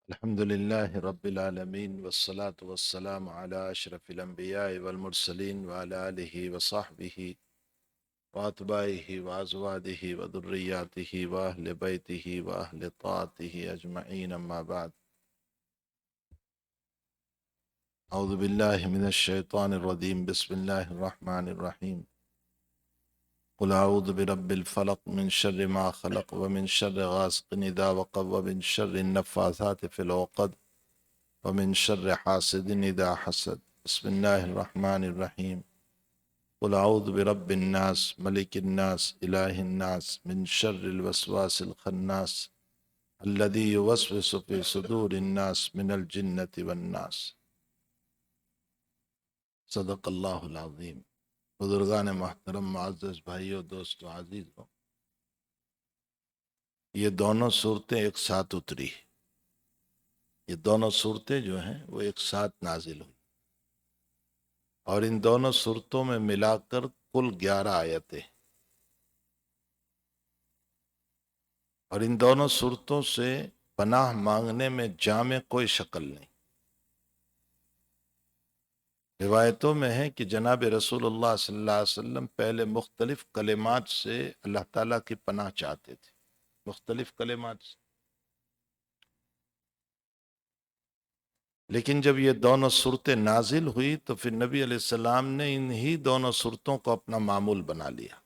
الحمد لله رب العالمين والصلاة والسلام على أشرف الأنبياء والمرسلين وعلى آله وصحبه وأتباعه وأزواجه وذرياته وأهل بيته وأهل طاعته أجمعين أما بعد. أعوذ بالله من الشيطان الرجيم. بسم الله الرحمن الرحيم. قل أعوذ برب الفلق من شر ما خلق ومن شر غاسق إذا وقب ومن شر النفاثات في العقد ومن شر حاسد إذا حسد. بسم الله الرحمن الرحيم. قل أعوذ برب الناس ملك الناس إله الناس من شر الوسواس الخناس الذي يوسوس في صدور الناس من الجنة والناس. صدق اللہ العظیم. بزرگان محترم، معزز بھائیوں، دوستوں، عزیزوں، یہ دونوں صورتیں ایک ساتھ اتری. یہ دونوں صورتیں جو ہیں وہ ایک ساتھ نازل ہوئی، اور ان دونوں صورتوں میں ملا کر کل 11 آیتیں، اور ان دونوں صورتوں سے پناہ مانگنے میں جامع کوئی شکل نہیں. روایتوں میں ہے کہ جناب رسول اللہ صلی اللہ علیہ وسلم پہلے مختلف کلمات سے اللہ تعالیٰ کی پناہ چاہتے تھے، مختلف کلمات سے. لیکن جب یہ دونوں صورتیں نازل ہوئی تو پھر نبی علیہ السلام نے انہی دونوں صورتوں کو اپنا معمول بنا لیا.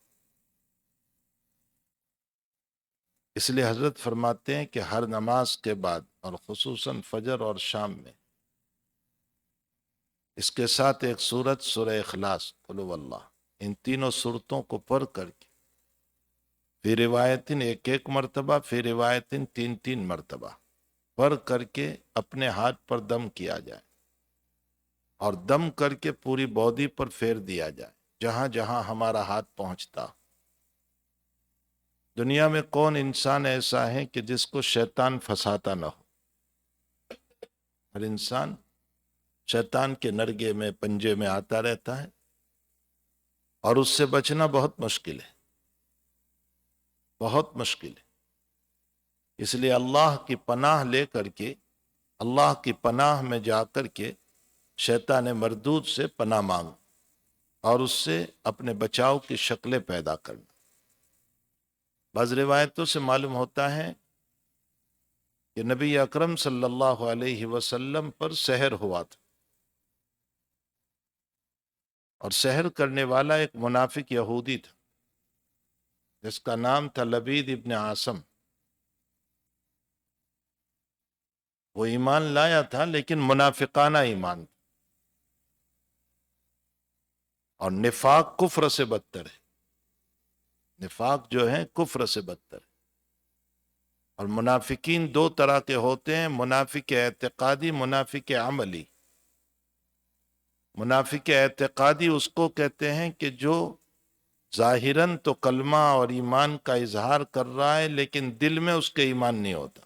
اس لیے حضرت فرماتے ہیں کہ ہر نماز کے بعد، اور خصوصاً فجر اور شام میں، اس کے ساتھ ایک سورت سورہ اخلاص، قل هو اللہ، ان تینوں صورتوں کو پڑھ کر کے فی روایتن ایک مرتبہ، فی روایتن تین مرتبہ پڑھ کر کے اپنے ہاتھ پر دم کیا جائے، اور دم کر کے پوری باڈی پر پھیر دیا جائے جہاں جہاں ہمارا ہاتھ پہنچتا. دنیا میں کون انسان ایسا ہے کہ جس کو شیطان پھنساتا نہ ہو؟ ہر انسان شیطان کے نرگے میں، پنجے میں آتا رہتا ہے، اور اس سے بچنا بہت مشکل ہے، بہت مشکل ہے. اس لیے اللہ کی پناہ لے کر کے، اللہ کی پناہ میں جا کر کے شیطان مردود سے پناہ مانگ، اور اس سے اپنے بچاؤ کی شکلیں پیدا کرنا. بعض روایتوں سے معلوم ہوتا ہے کہ نبی اکرم صلی اللہ علیہ وسلم پر سحر ہوا تھا، اور سحر کرنے والا ایک منافق یہودی تھا جس کا نام تھا لبید ابن عاصم. وہ ایمان لایا تھا لیکن منافقانہ ایمان تھا، اور نفاق کفر سے بدتر ہے. نفاق جو ہے کفر سے بدتر ہے. اور منافقین دو طرح کے ہوتے ہیں، منافق اعتقادی، منافق عملی. منافق اعتقادی اس کو کہتے ہیں کہ جو ظاہراً تو کلمہ اور ایمان کا اظہار کر رہا ہے لیکن دل میں اس کے ایمان نہیں ہوتا.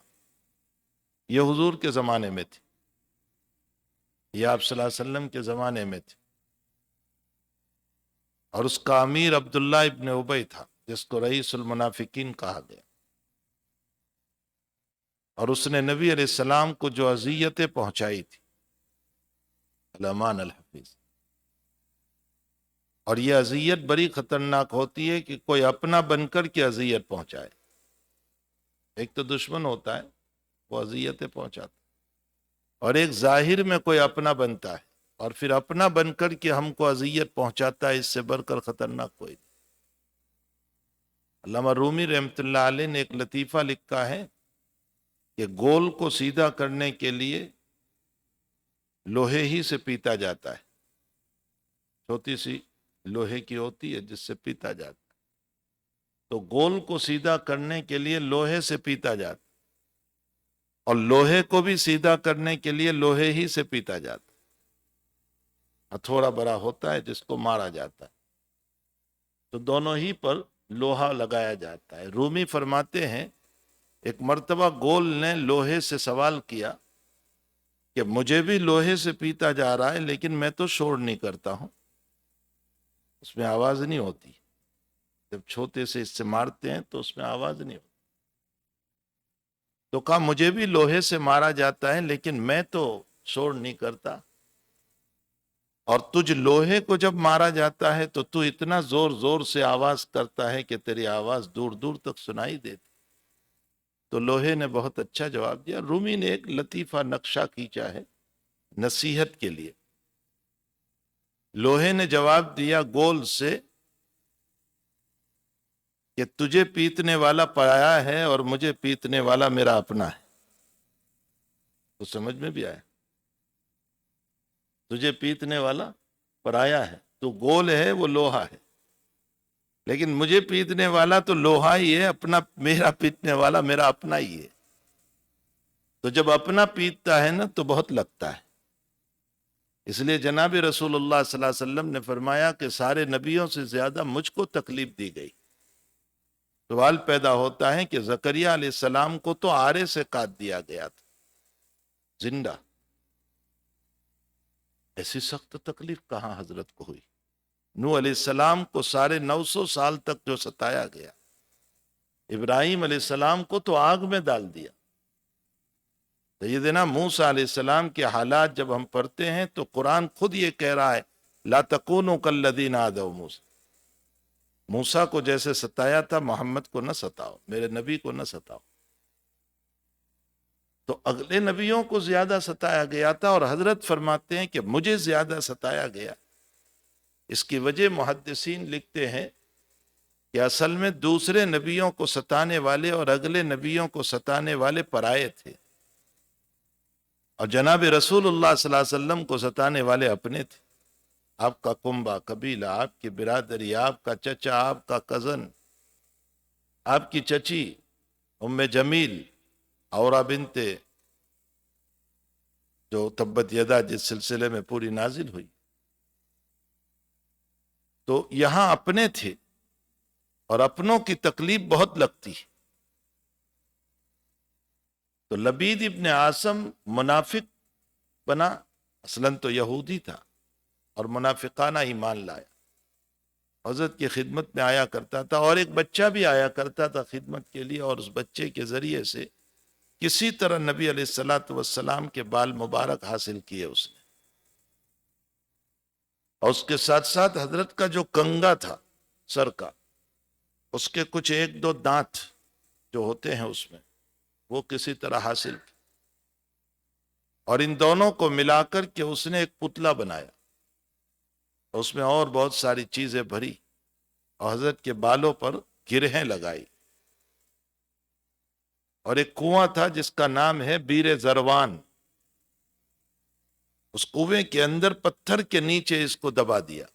یہ حضور کے زمانے میں تھی، یہ آپ صلی اللہ علیہ وسلم کے زمانے میں تھی. اور اس کا امیر عبداللہ ابن ابی تھا جس کو رئیس المنافقین کہا گیا. اور اس نے نبی علیہ السلام کو جو اذیتیں پہنچائی تھی، الامان الحفیظ. اور یہ اذیت بڑی خطرناک ہوتی ہے کہ کوئی اپنا بن کر کے اذیت پہنچائے. ایک تو دشمن ہوتا ہے، وہ اذیتیں پہنچاتا، اور ایک ظاہر میں کوئی اپنا بنتا ہے اور پھر اپنا بن کر کے ہم کو اذیت پہنچاتا ہے. اس سے بڑھ کر خطرناک کوئی نہیں. علامہ رومی رحمۃ اللہ علیہ نے ایک لطیفہ لکھا ہے کہ گول کو سیدھا کرنے کے لیے لوہے ہی سے پیتا جاتا ہے. چھوٹی سی لوہے کی ہوتی ہے جس سے پیتا جاتا ہے، تو گول کو سیدھا کرنے کے لیے لوہے سے پیتا جاتا ہے، اور لوہے کو بھی سیدھا کرنے کے لیے لوہے ہی سے پیتا جاتا ہے. ہتھوڑا بڑا ہوتا ہے جس کو مارا جاتا ہے، تو دونوں ہی پر لوہا لگایا جاتا ہے. رومی فرماتے ہیں ایک مرتبہ گول نے لوہے سے سوال کیا کہ مجھے بھی لوہے سے پیتا جا رہا ہے لیکن میں تو شور نہیں کرتا ہوں، اس میں آواز نہیں ہوتی. جب چھوٹے سے اس سے مارتے ہیں تو اس میں آواز نہیں ہوتی. تو کہا مجھے بھی لوہے سے مارا جاتا ہے لیکن میں تو شور نہیں کرتا، اور تجھ لوہے کو جب مارا جاتا ہے تو اتنا زور زور سے آواز کرتا ہے کہ تیری آواز دور دور تک سنائی دیتی۔ تو لوہے نے بہت اچھا جواب دیا۔ رومی نے ایک لطیفہ نقشہ کھینچا ہے نصیحت کے لیے۔ لوہے نے جواب دیا گول سے کہ تجھے پیتنے والا پرایا ہے اور مجھے پیتنے والا میرا اپنا ہے۔ تو سمجھ میں بھی آیا، تجھے پیتنے والا پرایا ہے، تو گول ہے وہ لوہا ہے، لیکن مجھے پیتنے والا تو لوہا ہی ہے، اپنا میرا پیتنے والا میرا اپنا ہی ہے۔ تو جب اپنا پیتتا ہے نا تو بہت لگتا ہے۔ اس لیے جناب رسول اللہ صلی اللہ علیہ وسلم نے فرمایا کہ سارے نبیوں سے زیادہ مجھ کو تکلیف دی گئی۔ سوال پیدا ہوتا ہے کہ زکریا علیہ السلام کو تو آرے سے کاٹ دیا گیا تھا زندہ، ایسی سخت تکلیف کہاں حضرت کو ہوئی؟ نوح علیہ السلام کو 950 سال تک جو ستایا گیا، ابراہیم علیہ السلام کو تو آگ میں ڈال دیا۔ سیدنا موسیٰ علیہ السلام کے حالات جب ہم پڑھتے ہیں تو قرآن خود یہ کہہ رہا ہے لا تکونوا کالذین آذوا موسیٰ، موسیٰ کو جیسے ستایا تھا محمد کو نہ ستاؤ، میرے نبی کو نہ ستاؤ۔ تو اگلے نبیوں کو زیادہ ستایا گیا تھا، اور حضرت فرماتے ہیں کہ مجھے زیادہ ستایا گیا۔ اس کی وجہ محدثین لکھتے ہیں کہ اصل میں دوسرے نبیوں کو ستانے والے اور اگلے نبیوں کو ستانے والے پرائے تھے، اور جناب رسول اللہ صلی اللہ علیہ وسلم کو ستانے والے اپنے تھے۔ آپ کا کنبہ قبیلہ، آپ کی برادری، آپ کا چچا، آپ کا کزن، آپ کی چچی ام جمیل اورا بنت جو تبت یدا جس سلسلے میں پوری نازل ہوئی، تو یہاں اپنے تھے، اور اپنوں کی تکلیف بہت لگتی ہے۔ تو لبید ابن عاصم منافق بنا، اصلاً تو یہودی تھا اور منافقانہ ایمان لایا، حضرت کی خدمت میں آیا کرتا تھا، اور ایک بچہ بھی آیا کرتا تھا خدمت کے لیے، اور اس بچے کے ذریعے سے کسی طرح نبی علیہ السلام کے بال مبارک حاصل کیے اس نے۔ اور اس کے ساتھ ساتھ حضرت کا جو کنگا تھا سر کا، اس کے کچھ 1-2 دانت جو ہوتے ہیں اس میں، وہ کسی طرح حاصل کی، اور ان دونوں کو ملا کر کے اس نے ایک پتلا بنایا، اس میں اور بہت ساری چیزیں بھری، اور حضرت کے بالوں پر گرہیں لگائی، اور ایک کنواں تھا جس کا نام ہے بیر زروان، اس کنویں کے اندر پتھر کے نیچے اس کو دبا دیا۔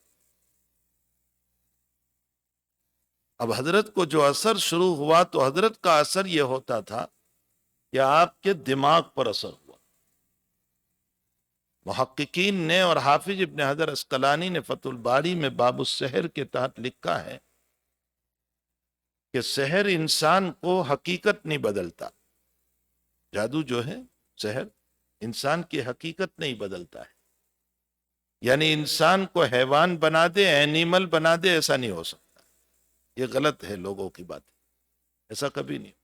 اب حضرت کو جو اثر شروع ہوا تو حضرت کا اثر یہ ہوتا تھا کہ آپ کے دماغ پر اثر ہوا۔ محققین نے اور حافظ ابن حجر عسقلانی نے فتح الباری میں باب السحر کے تحت لکھا ہے کہ سحر انسان کو حقیقت نہیں بدلتا، جادو جو ہے سحر انسان کی حقیقت نہیں بدلتا ہے، یعنی انسان کو حیوان بنا دے، اینیمل بنا دے، ایسا نہیں ہو سکتا، یہ غلط ہے لوگوں کی بات، ایسا کبھی نہیں۔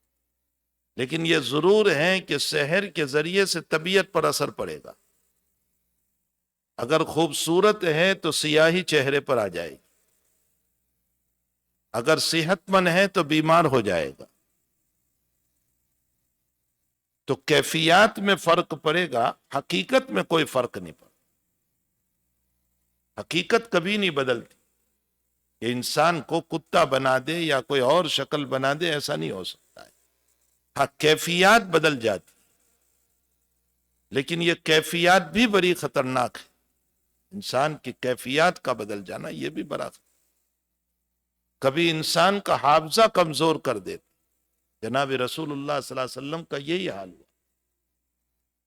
لیکن یہ ضرور ہے کہ سحر کے ذریعے سے طبیعت پر اثر پڑے گا، اگر خوبصورت ہے تو سیاہی چہرے پر آ جائے گی، اگر صحت مند ہے تو بیمار ہو جائے گا، تو کیفیات میں فرق پڑے گا، حقیقت میں کوئی فرق نہیں پڑتا، حقیقت کبھی نہیں بدلتی، کہ انسان کو کتا بنا دے یا کوئی اور شکل بنا دے، ایسا نہیں ہو سکتا ہے، ہاں کیفیات بدل جاتی، لیکن یہ کیفیات بھی بڑی خطرناک ہے، انسان کی کیفیات کا بدل جانا یہ بھی بڑا خطرناک، کبھی انسان کا حافظہ کمزور کر دیتے۔ جناب رسول اللہ صلی اللہ علیہ وسلم کا یہی حال ہوا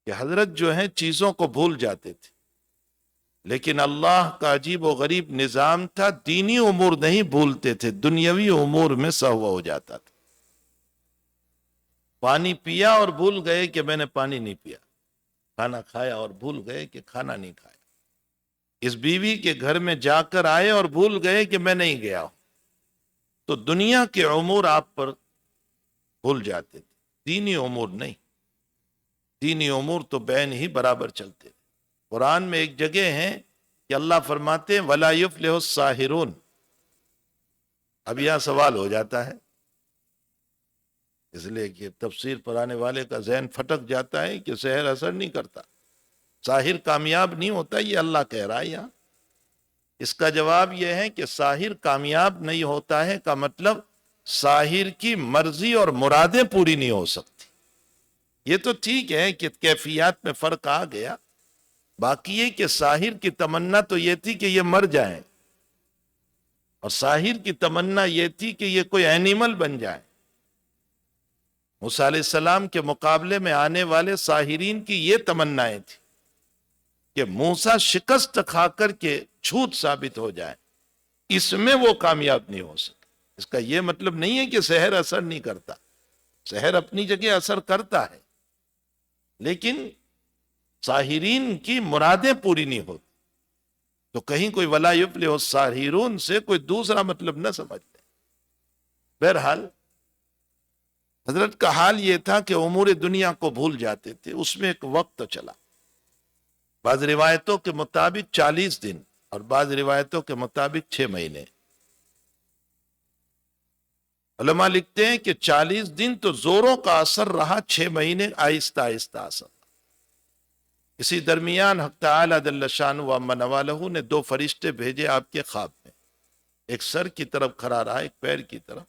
کہ حضرت جو ہیں چیزوں کو بھول جاتے تھے، لیکن اللہ کا عجیب و غریب نظام تھا، دینی امور نہیں بھولتے تھے، دنیاوی امور میں سہوا ہو جاتا تھا۔ پانی پیا اور بھول گئے کہ میں نے پانی نہیں پیا، کھانا کھایا اور بھول گئے کہ کھانا نہیں کھایا، اس بیوی کے گھر میں جا کر آئے اور بھول گئے کہ میں نہیں گیا ہوں، تو دنیا کے امور آپ پر بھول جاتے تھے، دینی امور نہیں۔ دینی امور تو بین ہی برابر چلتے رہے۔ قرآن میں ایک جگہ ہے کہ اللہ فرماتے ہیں وَلَا يُفْلِحُ السَّاحِرُونَ۔ اب یہاں سوال ہو جاتا ہے، اس لیے کہ تفسیر پڑھانے والے کا ذہن پھٹک جاتا ہے کہ سحر اثر نہیں کرتا، ساحر کامیاب نہیں ہوتا، یہ اللہ کہہ رہا ہے یہاں۔ اس کا جواب یہ ہے کہ ساحر کامیاب نہیں ہوتا ہے کا مطلب ساحر کی مرضی اور مرادیں پوری نہیں ہو سکتی۔ یہ تو ٹھیک ہے کہ کیفیات میں فرق آ گیا، باقی یہ کہ ساحر کی تمنا تو یہ تھی کہ یہ مر جائیں، اور ساحر کی تمنا یہ تھی کہ یہ کوئی اینیمل بن جائے۔ موسیٰ علیہ السلام کے مقابلے میں آنے والے ساحرین کی یہ تمنائیں تھی کہ موسیٰ شکست کھا کر کے جھوٹ ثابت ہو جائے، اس میں وہ کامیاب نہیں ہو سکے۔ اس کا یہ مطلب نہیں ہے کہ سحر اثر نہیں کرتا، سحر اپنی جگہ اثر کرتا ہے، لیکن ساحرین کی مرادیں پوری نہیں ہوتی۔ تو کہیں کوئی وَلَا يُفْلِحُ السَّاحِرُونَ سے کوئی دوسرا مطلب نہ سمجھ لیں۔ بہرحال حضرت کا حال یہ تھا کہ امور دنیا کو بھول جاتے تھے، اس میں ایک وقت چلا، بعض روایتوں کے مطابق 40 دن اور بعض روایتوں کے مطابق 6 مہینے۔ علماء لکھتے ہیں کہ 40 دن تو زوروں کا اثر رہا، 6 مہینے آہستہ آہستہ اثر۔ اسی درمیان حق تعالی جل شانہ و عم نوالہ نے 2 فرشتے بھیجے آپ کے خواب میں، ایک سر کی طرف کھڑا رہا، ایک پیر کی طرف۔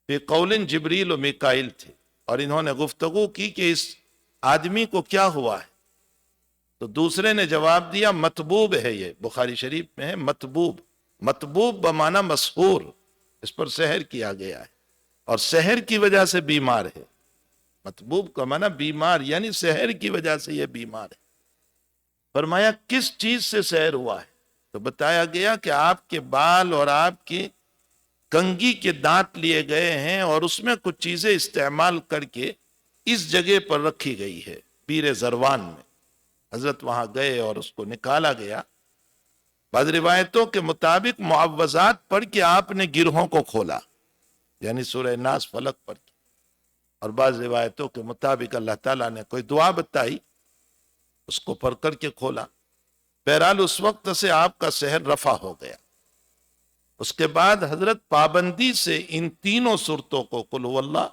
فی قول جبریل و میکائیل تھے، اور انہوں نے گفتگو کی کہ اس آدمی کو کیا ہوا ہے؟ تو دوسرے نے جواب دیا مطبوب ہے، یہ بخاری شریف میں ہے مطبوب، مطبوب بمعنی مسحور، اس پر سحر کیا گیا ہے اور سحر کی وجہ سے بیمار ہے۔ مطبوب کا معنی بیمار، یعنی سحر کی وجہ سے یہ بیمار ہے۔ فرمایا کس چیز سے سحر ہوا ہے؟ تو بتایا گیا کہ آپ کے بال اور آپ کی کنگھی کے دانت لیے گئے ہیں اور اس میں کچھ چیزیں استعمال کر کے اس جگہ پر رکھی گئی ہے، بیر زروان میں۔ حضرت وہاں گئے اور اس کو نکالا گیا۔ بعض روایتوں کے مطابق معوذات پڑھ کے آپ نے گرہوں کو کھولا، یعنی سورہ ناس فلق پڑھ کے، اور بعض روایتوں کے مطابق اللہ تعالیٰ نے کوئی دعا بتائی، اس کو پڑھ کر کے کھولا۔ بہرحال اس وقت سے آپ کا سحر رفع ہو گیا۔ اس کے بعد حضرت پابندی سے ان تینوں صورتوں کو، قل هو اللہ،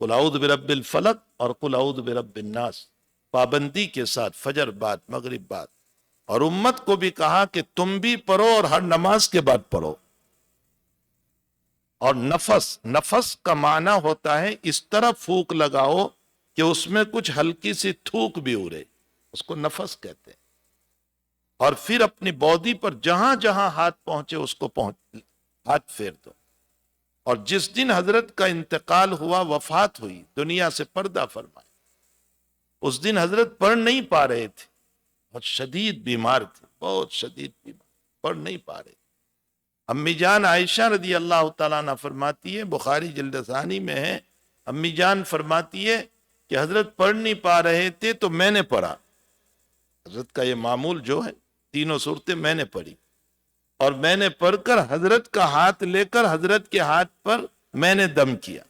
قل اعوذ برب الفلق اور قل اعوذ برب الناس، پابندی کے ساتھ فجر بعد، مغرب بعد، اور امت کو بھی کہا کہ تم بھی پڑھو اور ہر نماز کے بعد پڑھو۔ اور نفس کا معنی ہوتا ہے اس طرح پھونک لگاؤ کہ اس میں کچھ ہلکی سی تھوک بھی اڑے، اس کو نفس کہتے ہیں۔ اور پھر اپنی باڈی پر جہاں جہاں ہاتھ پہنچے اس کو ہاتھ پھیر دو۔ اور جس دن حضرت کا انتقال ہوا، وفات ہوئی، دنیا سے پردہ فرمائے، اس دن حضرت پڑھ نہیں پا رہے تھے، بہت شدید بیمار تھے، بہت شدید بیمار، پڑھ نہیں پا رہے تھے۔ امی جان عائشہ رضی اللہ تعالیٰ عنہ فرماتی ہے، بخاری جلد ثانی میں ہے، امی جان فرماتی ہے کہ حضرت پڑھ نہیں پا رہے تھے تو میں نے پڑھا۔ حضرت کا یہ معمول جو ہے، تینوں صورتیں میں نے پڑھی، اور میں نے پڑھ کر حضرت کا ہاتھ لے کر حضرت کے ہاتھ پر میں نے دم کیا۔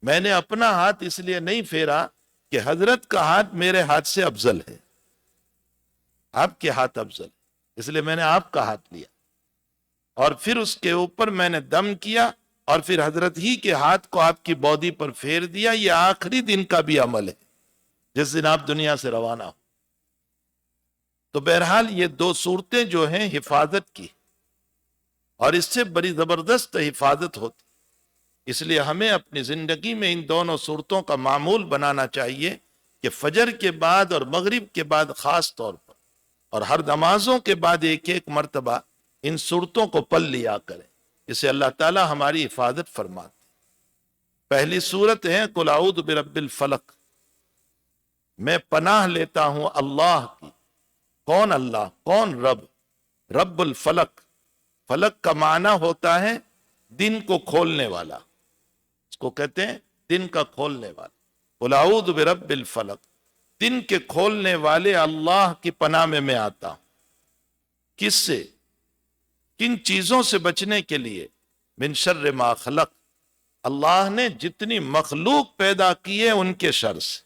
میں نے اپنا ہاتھ اس لیے نہیں پھیرا کہ حضرت کا ہاتھ میرے ہاتھ سے افضل ہے، آپ کے ہاتھ افضل ہے، اس لیے میں نے آپ کا ہاتھ لیا، اور پھر اس کے اوپر میں نے دم کیا، اور پھر حضرت ہی کے ہاتھ کو آپ کی باڈی پر پھیر دیا۔ یہ آخری دن کا بھی عمل ہے، جس دن آپ دنیا سے روانہ ہو۔ تو بہرحال یہ 2 صورتیں جو ہیں حفاظت کی، اور اس سے بڑی زبردست حفاظت ہوتی، اس لیے ہمیں اپنی زندگی میں ان دونوں صورتوں کا معمول بنانا چاہیے کہ فجر کے بعد اور مغرب کے بعد خاص طور پر، اور ہر نمازوں کے بعد ایک ایک مرتبہ ان صورتوں کو پڑھ لیا کریں، اسے اللہ تعالی ہماری حفاظت فرماتے۔ پہلی صورت ہے قل اعوذ برب الفلق، میں پناہ لیتا ہوں اللہ کی۔ کون اللہ؟ کون رب؟ رب الفلق، فلق کا معنی ہوتا ہے دن کو کھولنے والا، اس کو کہتے ہیں دن کا کھولنے والا۔ قل اعوذ برب الفلق، دن کے کھولنے والے اللہ کی پناہ میں آتا ہوں۔ کس سے؟ کن چیزوں سے بچنے کے لیے؟ من شر ما خلق، اللہ نے جتنی مخلوق پیدا کی ہے ان کے شر سے۔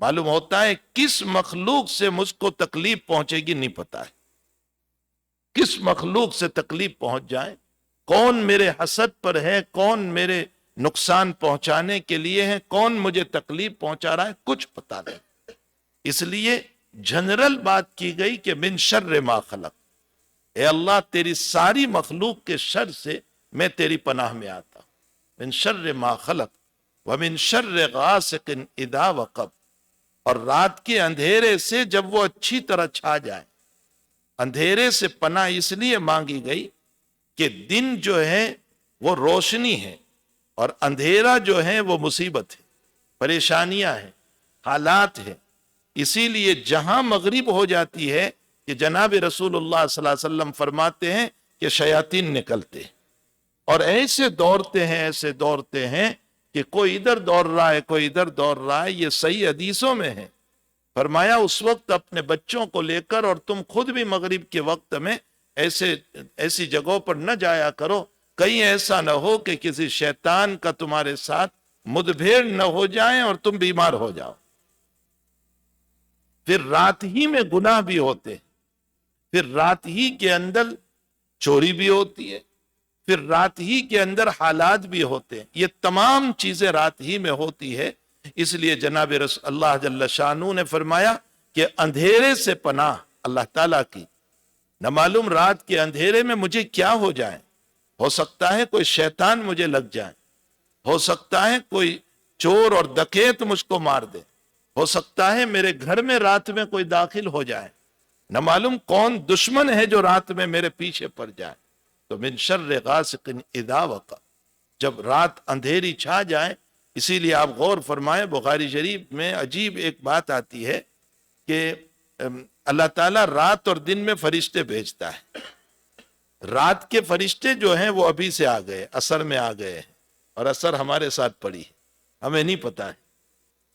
معلوم ہوتا ہے کس مخلوق سے مجھ کو تکلیف پہنچے گی نہیں پتا ہے، کس مخلوق سے تکلیف پہنچ جائے، کون میرے حسد پر ہے، کون میرے نقصان پہنچانے کے لیے ہے، کون مجھے تکلیف پہنچا رہا ہے، کچھ پتا نہیں۔ اس لیے جنرل بات کی گئی کہ من شر ما خلق، اے اللہ تیری ساری مخلوق کے شر سے میں تیری پناہ میں آتا ہوں۔ من شر ما خلق ومن شر غاسق اذا وقب، اور رات کے اندھیرے سے جب وہ اچھی طرح چھا جائے۔ اندھیرے سے پناہ اس لیے مانگی گئی کہ دن جو ہے وہ روشنی ہے اور اندھیرا جو ہے وہ مصیبت ہے، پریشانیاں ہیں، حالات ہیں۔ اسی لیے جہاں مغرب ہو جاتی ہے کہ جناب رسول اللہ صلی اللہ علیہ وسلم فرماتے ہیں کہ شیاطین نکلتے ہیں اور ایسے دوڑتے ہیں کہ کوئی ادھر دوڑ رہا ہے، کوئی ادھر دوڑ رہا ہے۔ یہ صحیح حدیثوں میں ہے، فرمایا اس وقت اپنے بچوں کو لے کر اور تم خود بھی مغرب کے وقت میں ایسی جگہوں پر نہ جایا کرو، کہیں ایسا نہ ہو کہ کسی شیطان کا تمہارے ساتھ مدبھیڑ نہ ہو جائے اور تم بیمار ہو جاؤ۔ پھر رات ہی میں گناہ بھی ہوتے ہیں، پھر رات ہی کے اندر چوری بھی ہوتی ہے، پھر رات ہی کے اندر حالات بھی ہوتے ہیں، یہ تمام چیزیں رات ہی میں ہوتی ہے۔ اس لیے جناب اللہ جل شانہ نے فرمایا کہ اندھیرے سے پناہ اللہ تعالیٰ کی، نہ معلوم رات کے اندھیرے میں مجھے کیا ہو جائے، ہو سکتا ہے کوئی شیطان مجھے لگ جائے، ہو سکتا ہے کوئی چور اور ڈکیت مجھ کو مار دے، ہو سکتا ہے میرے گھر میں رات میں کوئی داخل ہو جائے، نہ معلوم کون دشمن ہے جو رات میں میرے پیچھے پڑ جائے۔ تو من شر غاسق اذا وقب، جب رات اندھیری چھا جائے۔ اسی لیے آپ غور فرمائیں، بخاری شریف میں عجیب ایک بات آتی ہے کہ اللہ تعالیٰ رات اور دن میں فرشتے بھیجتا ہے۔ رات کے فرشتے جو ہیں وہ ابھی سے آ گئے، عصر میں آ گئے ہیں، اور عصر ہمارے ساتھ پڑی ہے، ہمیں نہیں پتا ہے۔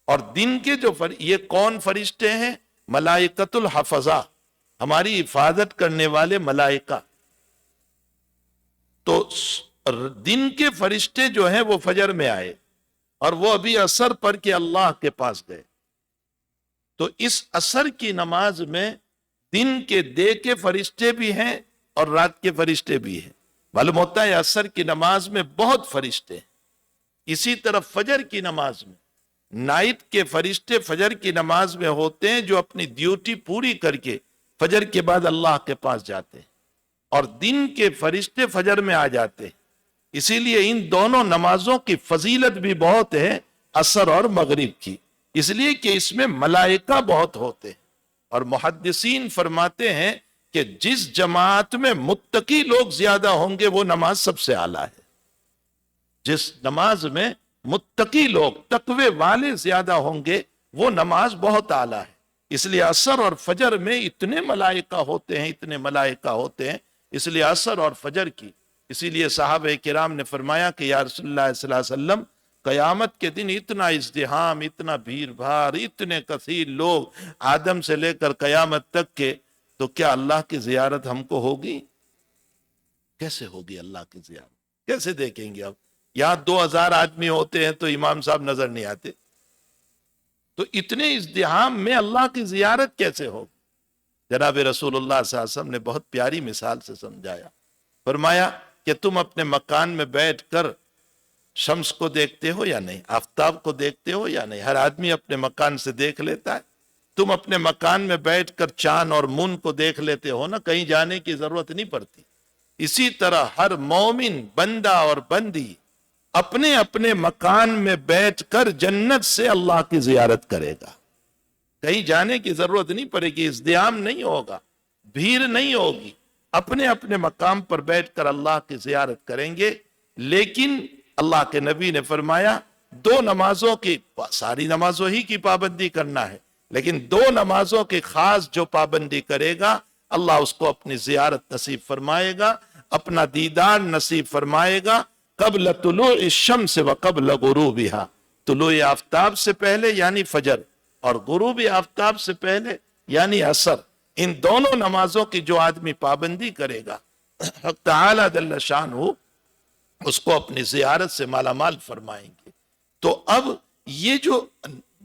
اور دن کے جو یہ کون فرشتے ہیں؟ ملائکۃ الحفظہ، ہماری حفاظت کرنے والے ملائکہ۔ تو دن کے فرشتے جو ہیں وہ فجر میں آئے اور وہ ابھی عصر پڑھ کے اللہ کے پاس گئے۔ تو اس عصر کی نماز میں دن کے دے کے فرشتے بھی ہیں اور رات کے فرشتے بھی ہیں۔ معلوم ہوتا ہے عصر کی نماز میں بہت فرشتے ہیں۔ اسی طرح فجر کی نماز میں نائٹ کے فرشتے فجر کی نماز میں ہوتے ہیں، جو اپنی ڈیوٹی پوری کر کے فجر کے بعد اللہ کے پاس جاتے ہیں، اور دن کے فرشتے فجر میں آ جاتے ہیں۔ اسی لیے ان دونوں نمازوں کی فضیلت بھی بہت ہے، عصر اور مغرب کی، اس لیے کہ اس میں ملائکہ بہت ہوتے ہیں۔ اور محدثین فرماتے ہیں کہ جس جماعت میں متقی لوگ زیادہ ہوں گے وہ نماز سب سے اعلیٰ ہے۔ جس نماز میں متقی لوگ، تقوی والے زیادہ ہوں گے، وہ نماز بہت اعلیٰ ہے۔ اس لیے عصر اور فجر میں اتنے ملائکہ ہوتے ہیں، اس لیے عصر اور فجر کی۔ اسی لیے صحابہ کرام نے فرمایا کہ یا رسول اللہ صلی اللہ علیہ وسلم، قیامت کے دن اتنا ازدحام، اتنا بھیڑ بھاڑ، اتنے کثیر لوگ آدم سے لے کر قیامت تک کے، تو کیا اللہ کی زیارت ہم کو ہوگی؟ کیسے ہوگی اللہ کی زیارت؟ کیسے دیکھیں گے؟ اب یہاں 2000 آدمی ہوتے ہیں تو امام صاحب نظر نہیں آتے، تو اتنے ازدحام میں اللہ کی زیارت کیسے ہوگی؟ جناب رسول اللہ صلی اللہ علیہ وسلم نے بہت پیاری مثال سے سمجھایا۔ فرمایا کہ تم اپنے مکان میں بیٹھ کر شمس کو دیکھتے ہو یا نہیں، آفتاب کو دیکھتے ہو یا نہیں؟ ہر آدمی اپنے مکان سے دیکھ لیتا ہے۔ تم اپنے مکان میں بیٹھ کر چاند اور مون کو دیکھ لیتے ہو نا، کہیں جانے کی ضرورت نہیں پڑتی۔ اسی طرح ہر مومن بندہ اور بندی اپنے اپنے مکان میں بیٹھ کر جنت سے اللہ کی زیارت کرے گا، کہیں جانے کی ضرورت نہیں پڑے گی، ازدحام نہیں ہوگا، بھیڑ نہیں ہوگی، اپنے اپنے مقام پر بیٹھ کر اللہ کی زیارت کریں گے۔ لیکن اللہ کے نبی نے فرمایا 2 نمازوں کی، ساری نمازوں ہی کی پابندی کرنا ہے، لیکن 2 نمازوں کی خاص جو پابندی کرے گا، اللہ اس کو اپنی زیارت نصیب فرمائے گا، اپنا دیدار نصیب فرمائے گا۔ قبل طلوع الشمس و قبل غروبها، طلوع آفتاب سے پہلے یعنی فجر، اور غروب آفتاب سے پہلے یعنی عصر۔ ان دونوں نمازوں کی جو آدمی پابندی کرے گا، حق تعالی جل شانہ اس کو اپنی زیارت سے مالا مال فرمائیں گے۔ تو اب یہ جو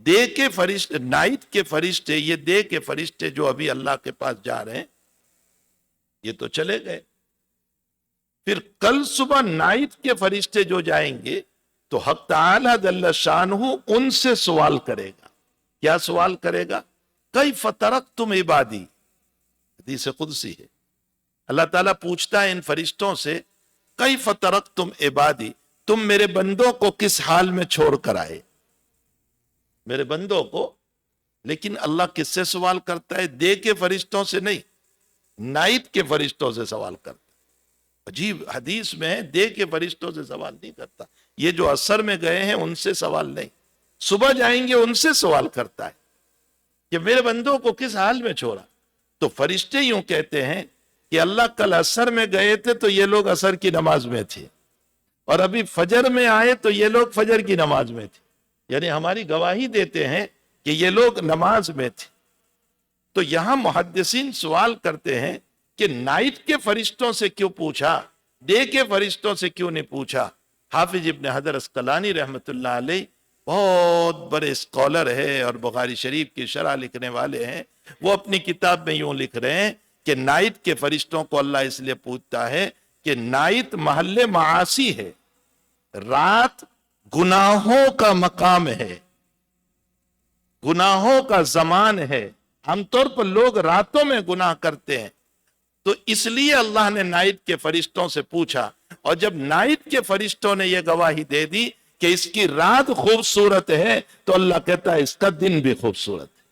دے کے فرشتے، نائٹ کے فرشتے، یہ دے کے فرشتے جو ابھی اللہ کے پاس جا رہے ہیں یہ تو چلے گئے، پھر کل صبح نائٹ کے فرشتے جو جائیں گے تو حق تعالی جل شانہ ان سے سوال کرے گا. کیا سوال کرے گا؟ کیف ترکتم عبادی، حدیث قدسی ہے. اللہ تعالیٰ پوچھتا ہے ان فرشتوں سے کیف ترکتم عبادی، تم میرے بندوں کو کس حال میں چھوڑ کر آئے، میرے بندوں کو. لیکن اللہ کس سے سوال کرتا ہے؟ دے کے فرشتوں سے نہیں، نائٹ کے فرشتوں سے سوال کرتا. عجیب حدیث میں ہے، دے کے فرشتوں سے سوال نہیں کرتا. یہ جو عصر میں گئے ہیں ان سے سوال نہیں، صبح جائیں گے ان سے سوال کرتا ہے کہ میرے بندوں کو کس حال میں چھوڑا. تو فرشتے یوں کہتے ہیں کہ اللہ کل عصر میں گئے تھے تو یہ لوگ عصر کی نماز میں تھے، اور ابھی فجر میں آئے تو یہ لوگ فجر کی نماز میں تھے. یعنی ہماری گواہی دیتے ہیں کہ یہ لوگ نماز میں تھے. تو یہاں محدثین سوال کرتے ہیں کہ نائٹ کے فرشتوں سے کیوں پوچھا، ڈے کے فرشتوں سے کیوں نہیں پوچھا. حافظ ابن حجر عسقلانی رحمۃ اللہ علیہ بہت بڑے اسکالر ہے اور بخاری شریف کی شرح لکھنے والے ہیں. وہ اپنی کتاب میں یوں لکھ رہے ہیں کہ نائٹ کے فرشتوں کو اللہ اس لیے پوچھتا ہے کہ نائٹ محل معاصی ہے، رات گناہوں کا مقام ہے، گناہوں کا زمان ہے. عام طور پر لوگ راتوں میں گناہ کرتے ہیں، تو اس لیے اللہ نے نائٹ کے فرشتوں سے پوچھا. اور جب نائٹ کے فرشتوں نے یہ گواہی دے دی کہ اس کی رات خوبصورت ہے تو اللہ کہتا ہے اس کا دن بھی خوبصورت ہے.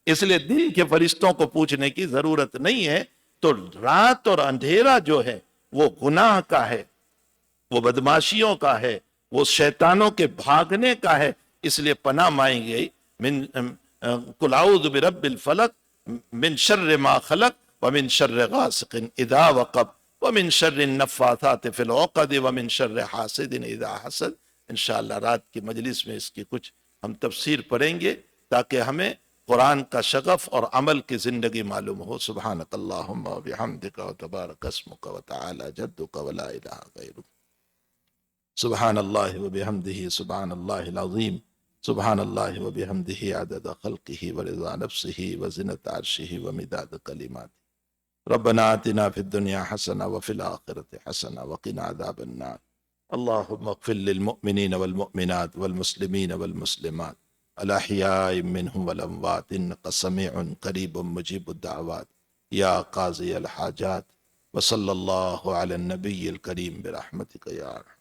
اس لیے دن کے فرشتوں کو پوچھنے کی ضرورت نہیں ہے. تو رات اور اندھیرا جو ہے وہ گناہ کا ہے، وہ بدماشیوں کا ہے، وہ شیطانوں کے بھاگنے کا ہے. اس لیے پناہ مانگی گئی من قل اعوذ برب الفلق من شر ما خلق ومن شر غاسق اذا وقب ومن شر النفاثات في العقد ومن شر حاسد اذا حسد. انشاءاللہ رات کی مجلس میں اس کی کچھ ہم تفسیر پڑھیں گے تاکہ ہمیں قرآن کا شغف اور عمل کی زندگی معلوم ہو. سبحانک اللہم و بحمدک و تبارک اسمک و تعالی جدک و لا الہ غیرک. سبحان اللہ و بحمدہ سبحان اللہ العظیم. سبحان اللہ و بحمدہ عدد خلقہ و رضا نفسہ و زنت عرشہ و مداد کلماتہ. ربنا آتنا فی الدنیا حسنہ وفی الآخرۃ حسنہ وقنا عذاب النار. اللہم اغفر للمؤمنین والمؤمنات والمسلمین والمسلمات الاحیاء منہم والاموات انک سمیع قریب مجیب الدعوات یا قاضی الحاجات. وصلی اللہ علی النبی الکریم برحمتک یا ارحم